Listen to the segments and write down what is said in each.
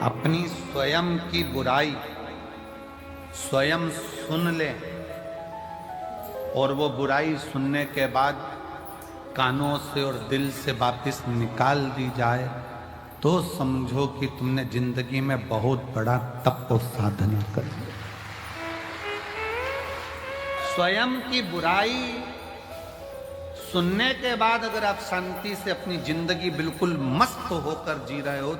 अपनी स्वयं की बुराई स्वयं सुन ले और वो बुराई सुनने के बाद कानों से और दिल से वापस निकाल दी जाए तो समझो कि तुमने जिंदगी में बहुत बड़ा तप और साधना कर ली। स्वयं की बुराई सुनने के बाद अगर आप शांति से अपनी जिंदगी बिल्कुल मस्त होकर जी रहे हो,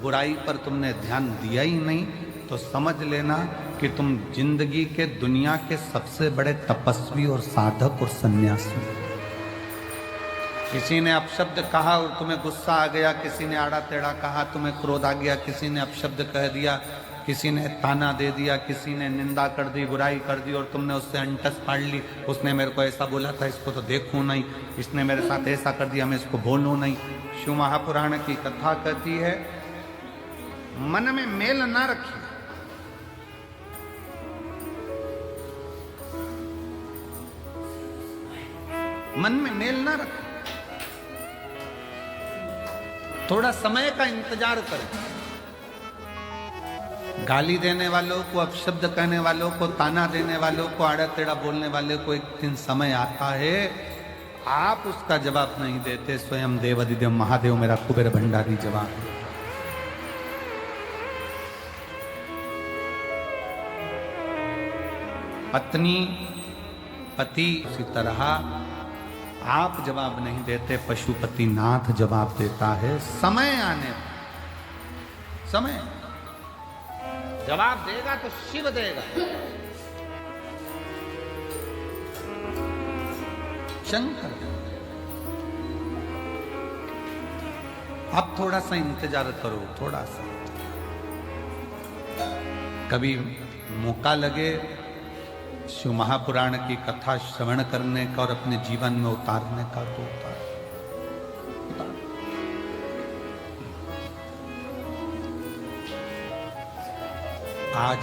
बुराई पर तुमने ध्यान दिया ही नहीं, तो समझ लेना कि तुम जिंदगी के दुनिया के सबसे बड़े तपस्वी और साधक और सन्यासी। किसी ने अपशब्द कहा और तुम्हें गुस्सा आ गया, किसी ने आड़ा टेढ़ा कहा, तुम्हें क्रोध आ गया, किसी ने अपशब्द कह दिया, किसी ने ताना दे दिया, किसी ने निंदा कर दी, बुराई कर दी और तुमने उससे अंटस फाड़ ली। उसने मेरे को ऐसा बोला था, इसको तो देखूं नहीं, इसने मेरे साथ ऐसा कर दिया, मैं इसको बोलूं नहीं। शिव महापुराण की कथा कहती है, मन में मेल ना रखिए। मन में मेल ना रखें, थोड़ा समय का इंतजार करें। गाली देने वालों को, अपशब्द कहने वालों को, ताना देने वालों को, आड़ा टेढ़ा बोलने वाले को एक दिन समय आता है, आप उसका जवाब नहीं देते, स्वयं देवाधिदेव महादेव मेरा कुबेर भंडारी जवाब है। पत्नी पति उसी तरह आप जवाब नहीं देते, पशुपति नाथ जवाब देता है। समय आने पर, समय जवाब देगा तो शिव देगा, शंकर। अब थोड़ा सा इंतजार करो, थोड़ा सा, कभी मौका लगे शिव महापुराण की कथा श्रवण करने का और अपने जीवन में उतारने का, तो उतार। आज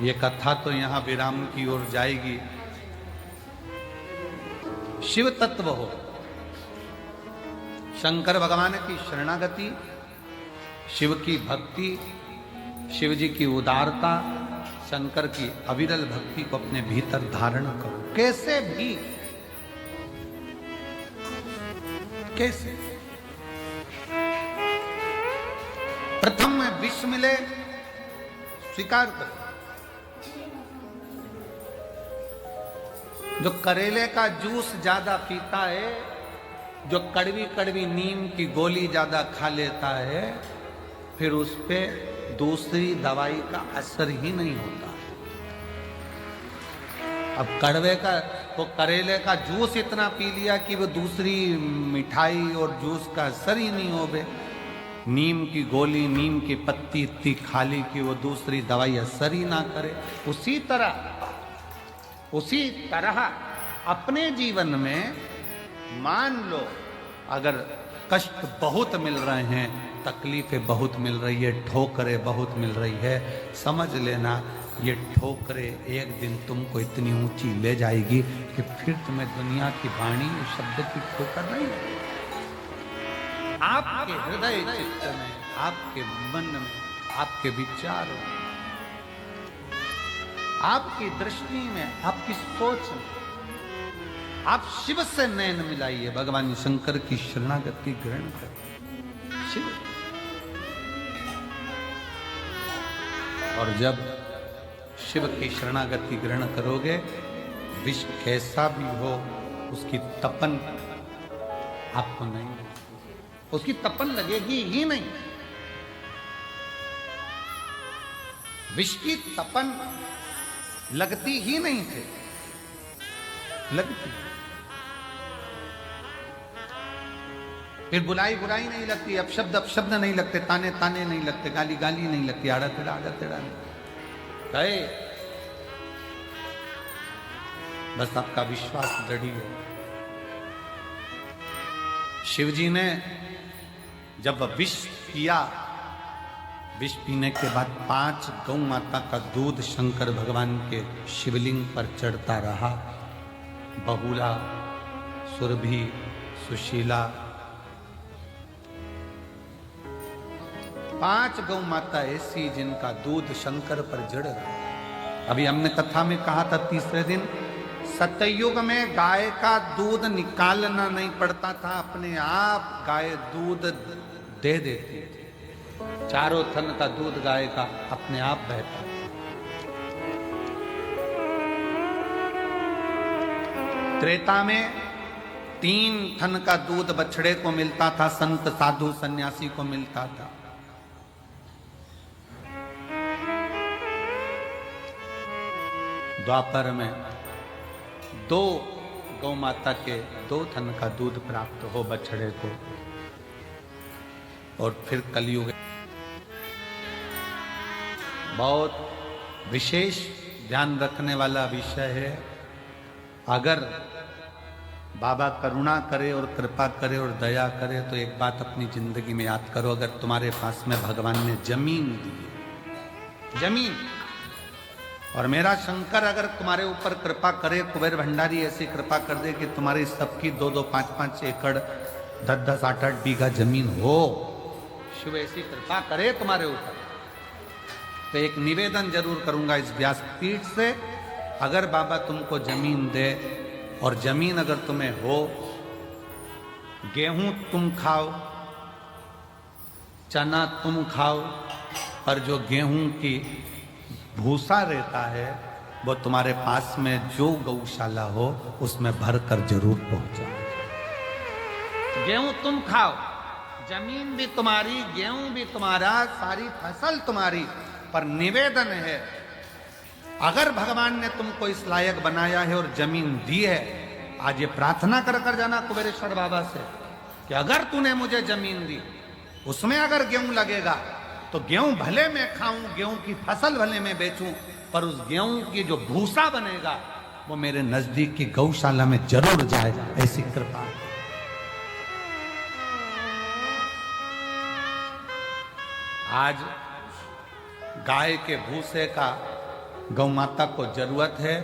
ये कथा तो यहां विराम की ओर जाएगी। शिव तत्व हो, शंकर भगवान की शरणागति, शिव की भक्ति, शिव जी की उदारता, शंकर की अविरल भक्ति को अपने भीतर धारण करो। कैसे भी, कैसे प्रथम में विष मिले, स्वीकार करो। जो करेले का जूस ज्यादा पीता है, जो कड़वी कड़वी नीम की गोली ज्यादा खा लेता है, फिर उस पे दूसरी दवाई का असर ही नहीं होता। अब कड़वे का, वो करेले का जूस इतना पी लिया कि वो दूसरी मिठाई और जूस का असर ही नहीं हो बे। नीम की गोली, नीम की पत्ती इतनी खा ली कि वो दूसरी दवाई असर ही ना करे। उसी तरह अपने जीवन में मान लो, अगर कष्ट बहुत मिल रहे हैं, तकलीफें बहुत मिल रही है, ठोकरें बहुत मिल रही है, समझ लेना ये ठोकरें एक दिन तुमको इतनी ऊंची ले जाएगी कि फिर तुम्हें दुनिया की वाणी शब्द की ठोकर नहीं लगेगी। आपके हृदय चित्त में, आपके मन में, आपके विचारों में, आपकी दृष्टि में, आपकी सोच में आप शिव से नयन मिलाइए, भगवान शंकर की शरणागति ग्रहण कर शिव। और जब शिव की शरणागति ग्रहण करोगे, विष कैसा भी हो उसकी तपन आपको नहीं, उसकी तपन लगेगी ही नहीं। विष की तपन लगती ही नहीं थे, लगती। फिर बुलाई बुराई नहीं लगती, अपशब्द अपशब्द नहीं लगते, ताने ताने नहीं लगते, गाली गाली नहीं लगती, आड़ा टेढ़ा नहीं गए। बस आपका विश्वास दृढ़ हो। शिवजी ने जब विष पिया, विष पीने के बाद 5 गौ माता का दूध शंकर भगवान के शिवलिंग पर चढ़ता रहा। बहुला, सुरभि, सुशीला, 5 गौ माता ऐसी जिनका दूध शंकर पर जड़ रहा। अभी हमने कथा में कहा था तीसरे दिन, सतयुग में गाय का दूध निकालना नहीं पड़ता था, अपने आप गाय दूध दे देती थी। चारों थन का दूध गाय का अपने आप बहता। त्रेता में 3 थन का दूध बछड़े को मिलता था, संत साधु सन्यासी को मिलता था। द्वापर में 2 गौ माता के 2 थन का दूध प्राप्त हो बछड़े को। और फिर कलयुग बहुत विशेष ध्यान रखने वाला विषय है। अगर बाबा करुणा करे और कृपा करे और दया करे तो एक बात अपनी जिंदगी में याद करो, अगर तुम्हारे पास में भगवान ने जमीन दी, जमीन, और मेरा शंकर अगर तुम्हारे ऊपर कृपा करे, कुबेर भंडारी ऐसी कृपा कर दे कि तुम्हारी सबकी 2-2, 5-5 एकड़, 10-10, 8-8 बीघा जमीन हो, शिव ऐसी कृपा करे तुम्हारे ऊपर, तो एक निवेदन जरूर करूंगा इस व्यासपीठ से, अगर बाबा तुमको जमीन दे और जमीन अगर तुम्हें हो, गेहूं तुम खाओ, चना तुम खाओ, और जो गेहूं की भूसा रहता है वो तुम्हारे पास में जो गौशाला हो उसमें भर कर जरूर पहुंचाओ। गेहूं तुम खाओ, जमीन भी तुम्हारी, गेहूं भी तुम्हारा, सारी फसल तुम्हारी, पर निवेदन है, अगर भगवान ने तुमको इस लायक बनाया है और जमीन दी है, आज ये प्रार्थना कर कर जाना कुबेरेश्वर बाबा से कि अगर तूने मुझे जमीन दी, उसमें अगर गेहूं लगेगा तो गेहूं भले मैं खाऊं, गेहूं की फसल भले मैं बेचूं, पर उस गेहूं की जो भूसा बनेगा वो मेरे नजदीक की गौशाला में जरूर जाए, ऐसी कृपा। आज गाय के भूसे का गौ माता को जरूरत है।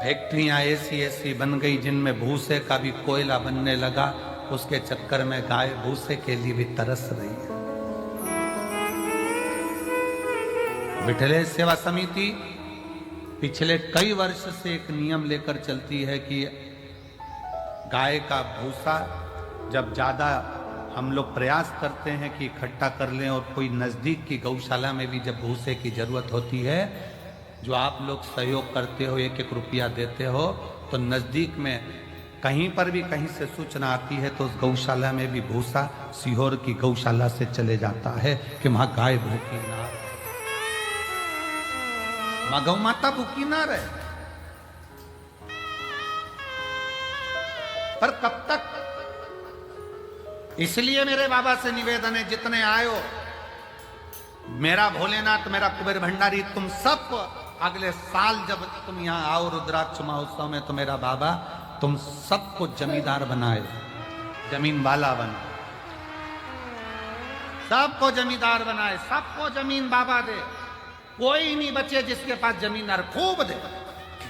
फैक्ट्रियां ऐसी ऐसी बन गई जिनमें भूसे का भी कोयला बनने लगा, उसके चक्कर में गाय भूसे के लिए भी तरस रही है। विठलेश सेवा समिति पिछले कई वर्ष से एक नियम लेकर चलती है कि गाय का भूसा जब ज्यादा हम लोग प्रयास करते हैं कि इकट्ठा कर लें, और कोई नजदीक की गौशाला में भी जब भूसे की जरूरत होती है, जो आप लोग सहयोग करते हो, 1-1 रुपया देते हो, तो नजदीक में कहीं पर भी कहीं से सूचना आती है तो उस गौशाला में भी भूसा सीहोर की गौशाला से चले जाता है कि वहां गाय भूखी ना रहे, वहां गौ माता भूखी ना रहे। पर कब तक? इसलिए मेरे बाबा से निवेदन है, जितने आयो, मेरा भोलेनाथ, मेरा कुबेर भंडारी, तुम सब अगले साल जब तुम यहां आओ रुद्राक्ष महोत्सव में, तो मेरा बाबा तुम सबको जमींदार बनाए, जमीन वाला बनाए, सबको जमींदार बनाए, सबको जमीन बाबा दे, कोई नहीं बचे जिसके पास जमीन न, खूब दे,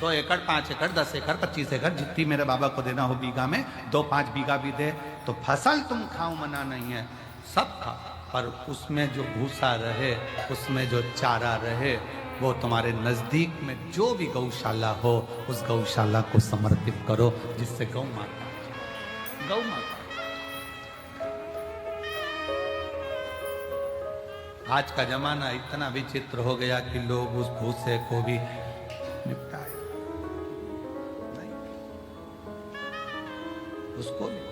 2 एकड़, 5 एकड़, 10 एकड़, 25 एकड़, जितनी मेरे बाबा को देना हो बीघा में, 2-5 बीघा भी दे, तो फसल तुम खाओ, मना नहीं है, सब खाओ, पर उसमें जो भूसा रहे, उसमें जो चारा रहे, वो तुम्हारे नजदीक में जो भी गौशाला हो, उस गौशाला को समर्पित करो, जिससे गौ माता, गौ माता। आज का जमाना इतना विचित्र हो गया कि लोग उस भूसे को भी निपटाए, नहीं, उसको भी।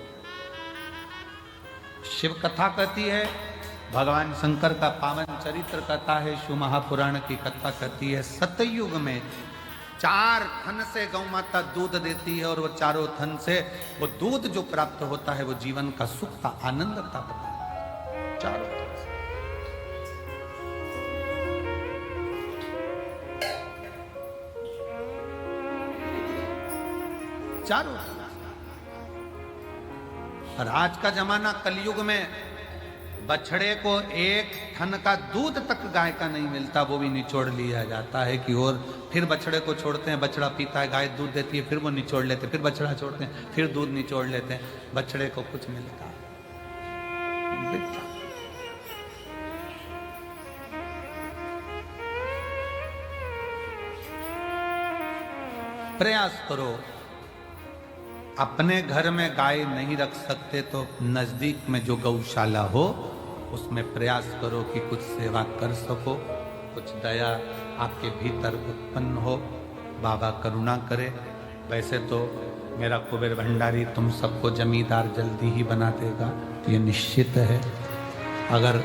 शिव कथा कहती है, भगवान शंकर का पावन चरित्र कथा है, शिव महापुराण की कथा कहती है, सतयुग में 4 थन से गौ माता दूध देती है, और वो चारों थन से वो दूध जो प्राप्त होता है वो जीवन का सुख का आनंद का पता है, चारों थन से। चारों। और आज का जमाना कलयुग में बछड़े को 1 थन का दूध तक गाय का नहीं मिलता, वो भी निचोड़ लिया जाता है कि और फिर बछड़े को छोड़ते हैं, बछड़ा पीता है, गाय दूध देती है, फिर वो निचोड़ लेते, फिर बछड़ा छोड़ते हैं, फिर दूध निचोड़ लेते हैं, बछड़े को कुछ मिलता। प्रयास करो। अपने घर में गाय नहीं रख सकते तो नजदीक में जो गौशाला हो उसमें प्रयास करो कि कुछ सेवा कर सको, कुछ दया आपके भीतर उत्पन्न हो, बाबा करुणा करे। वैसे तो मेरा कुबेर भंडारी तुम सबको जमींदार जल्दी ही बना देगा, ये निश्चित है। अगर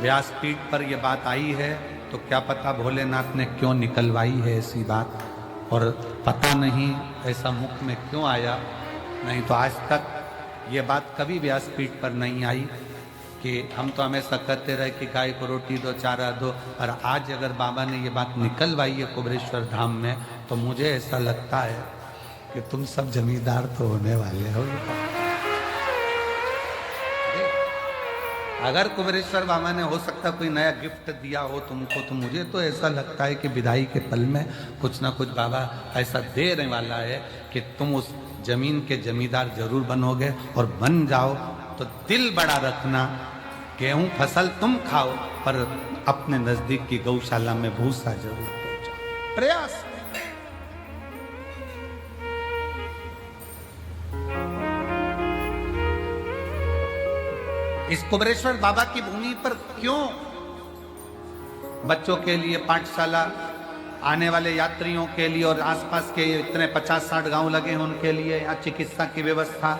व्यासपीठ पर यह बात आई है तो क्या पता भोलेनाथ ने क्यों निकलवाई है ऐसी बात, और पता नहीं ऐसा मुख में क्यों आया। नहीं तो आज तक ये बात कभी व्यासपीठ पर नहीं आई कि हम तो हमेशा कहते रहे कि गाय को रोटी दो, चारा दो, और आज अगर बाबा ने ये बात निकलवाई है कुबेरेश्वर धाम में, तो मुझे ऐसा लगता है कि तुम सब जमींदार तो होने वाले हो। अगर कुबेरेश्वर बाबा ने हो सकता कोई नया गिफ्ट दिया हो तुमको, तो मुझे तो ऐसा लगता है कि विदाई के पल में कुछ ना कुछ बाबा ऐसा देने वाला है कि तुम उस जमीन के जमींदार जरूर बनोगे, और बन जाओ तो दिल बड़ा रखना। गेहूं फसल तुम खाओ पर अपने नजदीक की गौशाला में भूसा जरूर पहुंचाओ। प्रयास। इस कुबेरेश्वर बाबा की भूमि पर क्यों बच्चों के लिए पाठशाला, आने वाले यात्रियों के लिए और आसपास के इतने 50-60 गांव लगे हैं उनके लिए यहाँ चिकित्सा की व्यवस्था,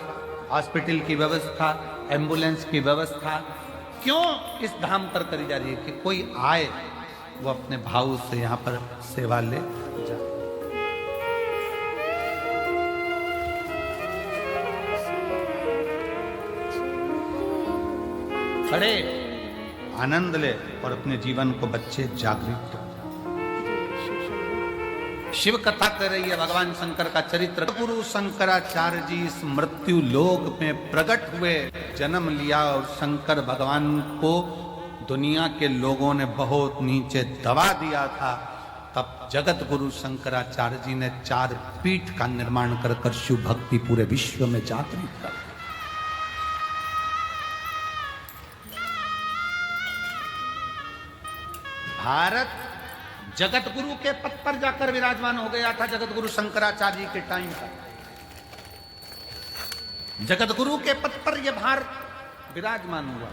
हॉस्पिटल की व्यवस्था, एम्बुलेंस की व्यवस्था क्यों इस धाम पर करी जा रही है कि कोई आए वो अपने भाव से यहाँ पर सेवा ले जाए। पढ़े, आनंद ले और अपने जीवन को बच्चे जागृत कर। शिव कथा कर रही है भगवान शंकर का चरित्र। गुरु शंकराचार्य जी इस मृत्यु लोक में प्रकट हुए, जन्म लिया, और शंकर भगवान को दुनिया के लोगों ने बहुत नीचे दबा दिया था। तब जगत गुरु शंकराचार्य जी ने 4 पीठ का निर्माण कर शिव भक्ति पूरे विश्व में जागृत कर। भारत जगत गुरु के पद पर जाकर विराजमान हो गया था। जगत गुरु शंकराचार्य जी के टाइम पर जगत गुरु के पद पर यह भारत विराजमान हुआ।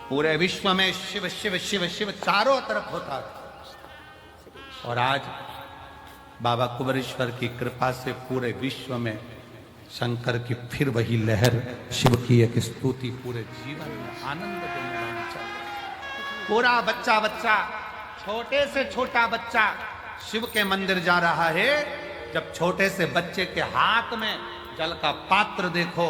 पूरे विश्व में शिव शिव शिव शिव चारों तरफ होता था। और आज बाबा कुबेरेश्वर की कृपा से पूरे विश्व में शंकर की फिर वही लहर, शिव की एक स्तुति पूरे जीवन में आनंद देने वाली चल रही। पूरा बच्चा बच्चा, छोटे से छोटा बच्चा शिव के मंदिर जा रहा है। जब छोटे से बच्चे के हाथ में जल का पात्र देखो,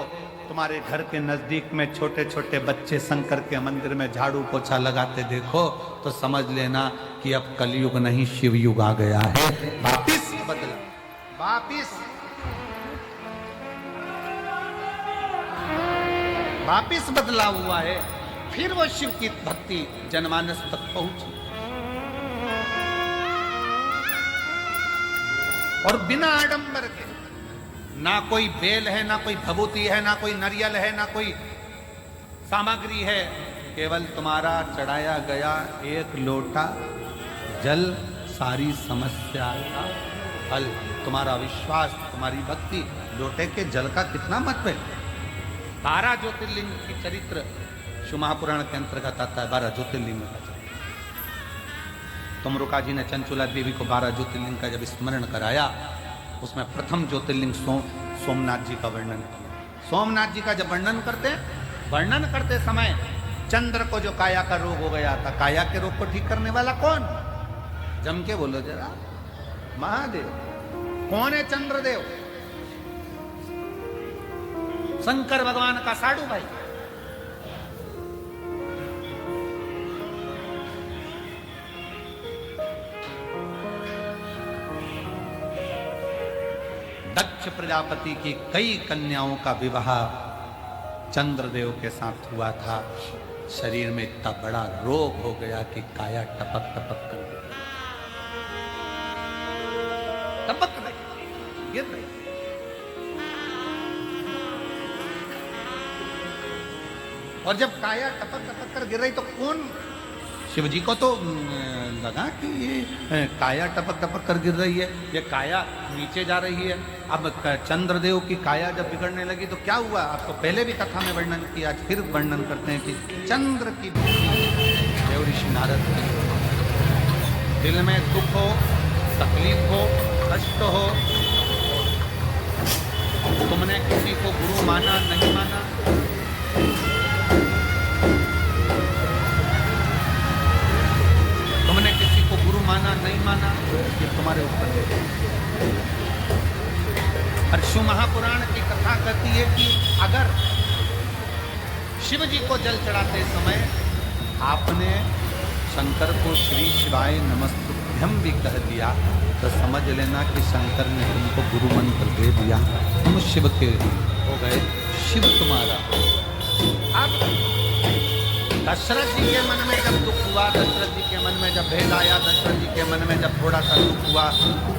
तुम्हारे घर के नजदीक में छोटे छोटे बच्चे शंकर के मंदिर में झाड़ू पोछा लगाते देखो, तो समझ लेना कि अब कलयुग नहीं शिव युग आ गया है। वापिस बदला, वापिस बदला हुआ है। फिर वो शिव की भक्ति जनमानस तक पहुंची, और बिना आडंबर के, ना कोई बेल है, ना कोई भभूति है, ना कोई नारियल है, ना कोई सामग्री है, केवल तुम्हारा चढ़ाया गया एक लोटा जल सारी समस्या का हल। तुम्हारा विश्वास, तुम्हारी भक्ति, लोटे के जल का कितना महत्व है। 12 ज्योतिर्लिंग की चरित्र शिव महापुराण के अंतर्गत आता है। 12 ज्योतिर्लिंग का चरित्र। तुमरुका जी ने चंचुला देवी को 12 ज्योतिर्लिंग का जब स्मरण कराया, उसमें प्रथम ज्योतिर्लिंग सोमनाथ जी का वर्णन किया। सोमनाथ जी का जब वर्णन करते समय चंद्र को जो काया का रोग हो गया था, काया के रोग को ठीक करने वाला कौन? जम के बोलो जरा, महादेव। कौन है चंद्रदेव? शंकर भगवान का साडू भाई। दक्ष प्रजापति की कई कन्याओं का विवाह चंद्रदेव के साथ हुआ था। शरीर में इतना बड़ा रोग हो गया कि काया टपक टपक कर टपक रही, गिर रही। और जब काया टपक टपक कर गिर रही तो कौन शिव जी को तो लगा कि ये काया टपक टपक कर गिर रही है, ये काया नीचे जा रही है। अब चंद्रदेव की काया जब बिगड़ने लगी तो क्या हुआ, आपको पहले भी कथा में वर्णन किया, आज फिर वर्णन करते हैं कि चंद्र की देव ऋषि नारद की दिल में दुख हो, तकलीफ हो, कष्ट हो, तुमने किसी को गुरु माना नहीं माना, तुमने किसी को गुरु माना नहीं माना, ये तुम्हारे ऊपर है। और शिव महापुराण की कथा कहती है कि अगर शिव जी को जल चढ़ाते समय आपने शंकर को श्री शिवाय नमस्तुभ्यम भी कह दिया तो समझ लेना कि शंकर ने तुमको गुरु मंत्र दे दिया, तुम शिव के हो गए, शिव तुम्हारा। अब दशरथ जी के मन में जब दुख हुआ, दशरथ जी के मन में जब भेद आया, दशरथ जी के मन में जब थोड़ा सा दुख हुआ,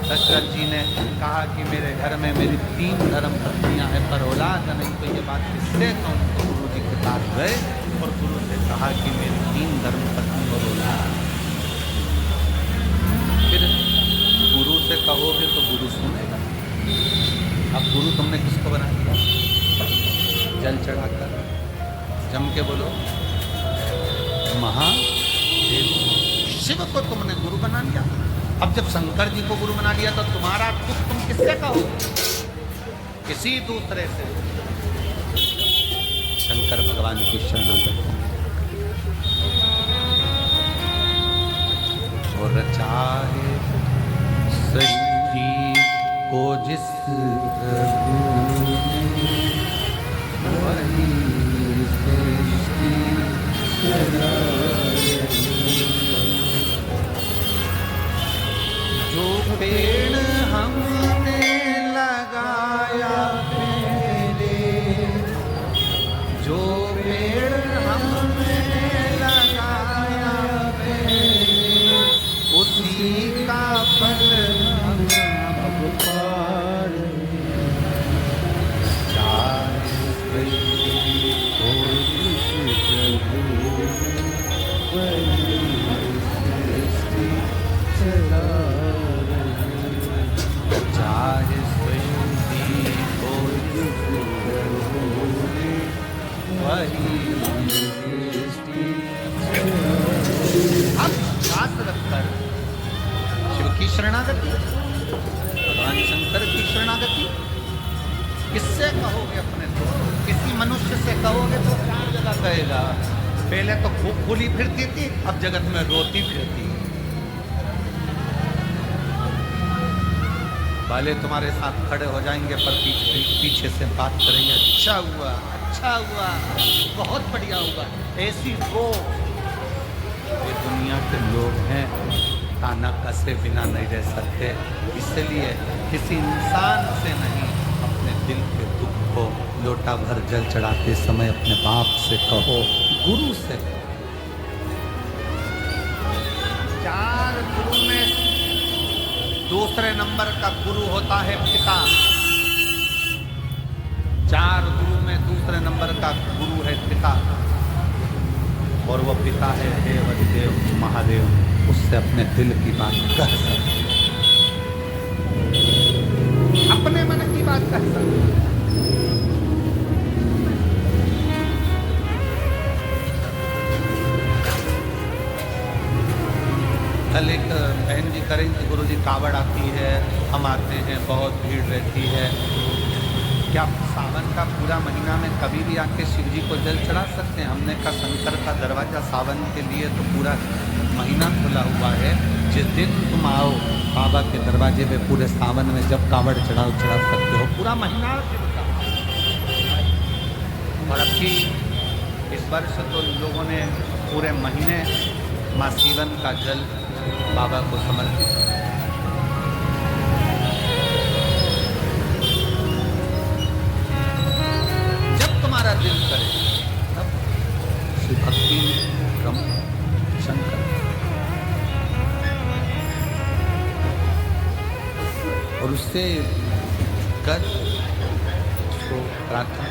दशरथ जी ने कहा कि मेरे घर में मेरी 3 धर्म पत्नियां हैं पर औलाद नहीं, तो ये बात किससे कहूँ। तो गुरु जी के पास गए और गुरु से कहा कि मेरी 3 धर्म पत्नी और औलाद। फिर गुरु से कहोगे तो गुरु सुनेगा। अब गुरु तुमने किसको बना दिया, जल चढ़ाकर, जम के बोलो महादेव। शिव को तुमने गुरु बना लिया। अब जब शंकर जी को गुरु बना लिया तो तुम्हारा दुख तुम किससे कहो, किसी दूसरे से। शंकर भगवान की शरणागत और चाहे सृष्टि को जिस वही सृष्टि जो पेड़ हमने लगाया मेरे, जो पेड़ हमने लगाया मेरे, उसी का फल हम अब पार। चाहे सृष्टि को वही सृष्टि। अब साथ रखकर शिव की शरणागति, भगवान शंकर की शरणागति किससे कहोगे अपने को, किसी मनुष्य से कहोगे तो 4 जगह कहेगा। पहले तो खूब फूली फिरती थी, अब जगत में रोती फिरती। वाले तुम्हारे साथ खड़े हो जाएंगे पर पीछे से बात करेंगे, अच्छा हुआ, अच्छा हुआ, बहुत बढ़िया हुआ, ऐसी वो। ये दुनिया के लोग हैं, ताना कसे बिना नहीं रह सकते। इसलिए किसी इंसान से नहीं, अपने दिल के दुख को लोटा भर जल चढ़ाते समय अपने बाप से कहो, गुरु से। 4 गुरु में दूसरे नंबर का गुरु होता है पिता। 4 गुरु में दूसरे नंबर का गुरु है पिता, और वो पिता है देव महादेव। उससे अपने दिल की बात कह सकते, अपने मन की बात कह सकते। कल एक बहन जी करेंगे, गुरु जी कावड़ आती है, हम आते हैं, बहुत भीड़ रहती है, क्या सावन का पूरा महीना में कभी भी आके शिव जी को जल चढ़ा सकते हैं? हमने कहा शंकर का दरवाजा सावन के लिए तो पूरा महीना खुला हुआ है। जिस दिन तुम आओ बाबा के दरवाजे पे पूरे सावन में जब कावड़ चढ़ाओ चढ़ा सकते हो, पूरा महीना शिव का। और अब की इस वर्ष तो लोगों ने पूरे महीने माँ सीवन का जल बाबा को समर्पित। जब तुम्हारा दिल करे तब शिव भक्ति ब्रह्म शंकर, और उससे कर उसको प्रार्थना